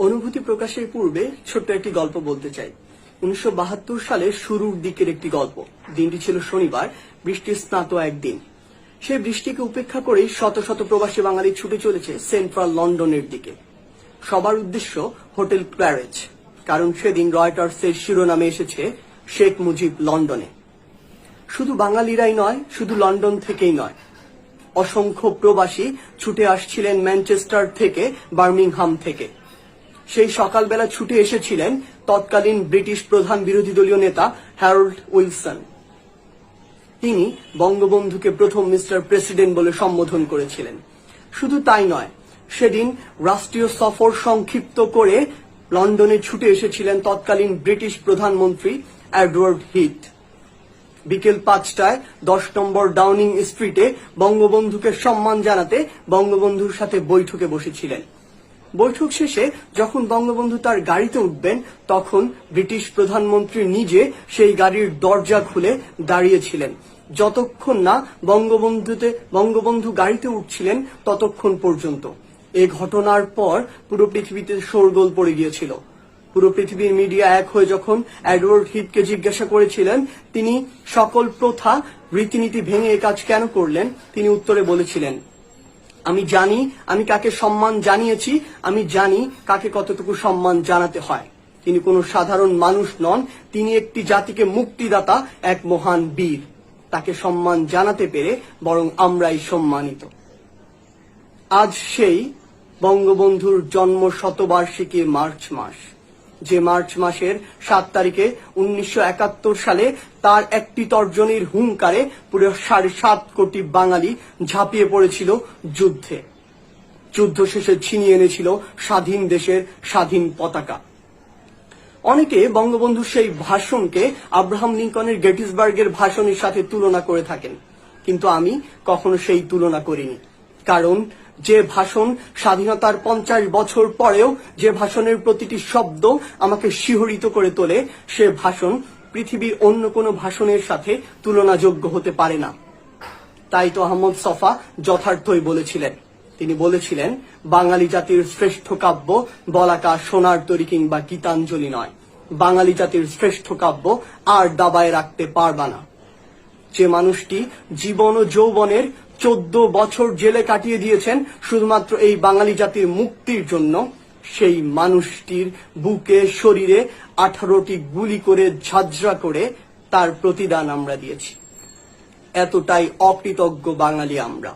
অনুভূতি প্রকাশের পূর্বে ছোট্ট একটি গল্প বলতে চাই। 1972 সালের শুরুর দিকের একটি গল্প। দিনটি ছিল শনিবার, বৃষ্টির স্নাত একদিন। সেই বৃষ্টিকে উপেক্ষা করেই শত শত প্রবাসী বাঙালি ছুটে চলেছে সেন্ট্রাল লন্ডনের দিকে। সবার উদ্দেশ্য হোটেল ক্ল্যারেজ, কারণ সেদিন রয়টার্সের শিরোনামে এসেছে শেখ মুজিব লন্ডনে। শুধু বাঙালিরাই নয়, শুধু লন্ডন থেকেই নয়, অসংখ্য প্রবাসী ছুটে আসছিলেন ম্যানচেস্টার থেকে, বার্মিংহাম থেকে। সেই সকালবেলা ছুটে এসেছিলেন তৎকালীন ব্রিটিশ প্রধান বিরোধী দলীয় নেতা হ্যারল্ড উইলসন। তিনি বঙ্গবন্ধুকে প্রথম মিস্টার প্রেসিডেন্ট বলে সম্বোধন করেছিলেন। শুধু তাই নয়, সেদিন রাষ্ট্রীয় সফর সংক্ষিপ্ত করে লন্ডনে ছুটে এসেছিলেন তৎকালীন ব্রিটিশ প্রধানমন্ত্রী এডওয়ার্ড হিথ। বিকেল 5টায় 10 নম্বর ডাউনিং স্ট্রিটে বঙ্গবন্ধুকে সম্মান জানাতে বঙ্গবন্ধুর সাথে বৈঠকে বসেছিলেন। বৈঠক শেষে যখন বঙ্গবন্ধু তার গাড়িতে উঠবেন, তখন ব্রিটিশ প্রধানমন্ত্রী নিজে সেই গাড়ির দরজা খুলে দাঁড়িয়েছিলেন। যতক্ষণ না বঙ্গবন্ধু গাড়িতে উঠছিলেন ততক্ষণ পর্যন্ত। এই ঘটনার পর পুরো পৃথিবীতে শোরগোল পড়ে গিয়েছিল। পুরো পৃথিবীর মিডিয়া এক হয়ে যখন এডওয়ার্ড হিথকে জিজ্ঞাসা করেছিলেন তিনি সকল প্রথা রীতিনীতি ভেঙে এই কাজ কেন করলেন, তিনি উত্তরে বলেছিলেন, আমি জানি আমি কাকে সম্মান জানিয়েছি, আমি জানি কাকে কতটুকু সম্মান জানাতে হয়। তিনি কোনো সাধারণ মানুষ নন, তিনি একটি জাতিকে মুক্তিদাতা, এক মহান বীর। তাকে সম্মান জানাতে পেরে বরং আমরাই সম্মানিত। আজ সেই বঙ্গবন্ধুর জন্ম শতবার্ষিকী মার্চ মাস, যে মার্চ মাসের 7 তারিখে 1971 সালে তার একটি তর্জনীর হুঙ্কারে পুরো 7.5 কোটি বাঙালি ঝাঁপিয়ে পড়েছিল যুদ্ধে। যুদ্ধ শেষে ছিনিয়ে এনেছিল স্বাধীন দেশের স্বাধীন পতাকা। অনেকে বঙ্গবন্ধুর সেই ভাষণকে আব্রাহাম লিঙ্কনের গেটিসবার্গের ভাষণের সাথে তুলনা করে থাকেন, কিন্তু আমি কখনো সেই তুলনা করিনি। কারণ যে ভাষণ স্বাধীনতার 50 বছর পরেও যে ভাষণের প্রতিটি শব্দ আমাকে শিহরিত করে তোলে, সে ভাষণ পৃথিবীর অন্য কোনো ভাষণের সাথে তুলনাযোগ্য হতে পারে না। তাই তো আহমদ ছফা যথার্থই বলেছিলেন। তিনি বলেছিলেন, বাঙালি জাতির শ্রেষ্ঠ কাব্য বলাকা, সোনার তরী কিংবা গীতাঞ্জলি নয়। বাঙালি জাতির শ্রেষ্ঠ কাব্য আর দাবায় রাখতে পারবা না। যে মানুষটি জীবন ও যৌবনের 14 বছর জেলে কাটিয়ে দিয়েছেন শুধুমাত্র এই বাঙালি জাতির মুক্তির জন্য, সেই মানুষটির বুকে শরীরে 18টি গুলি করে ঝাঁঝরা করে তার প্রতিদান আমরা দিয়েছি। এতটাই অকৃতজ্ঞ বাঙালি আমরা।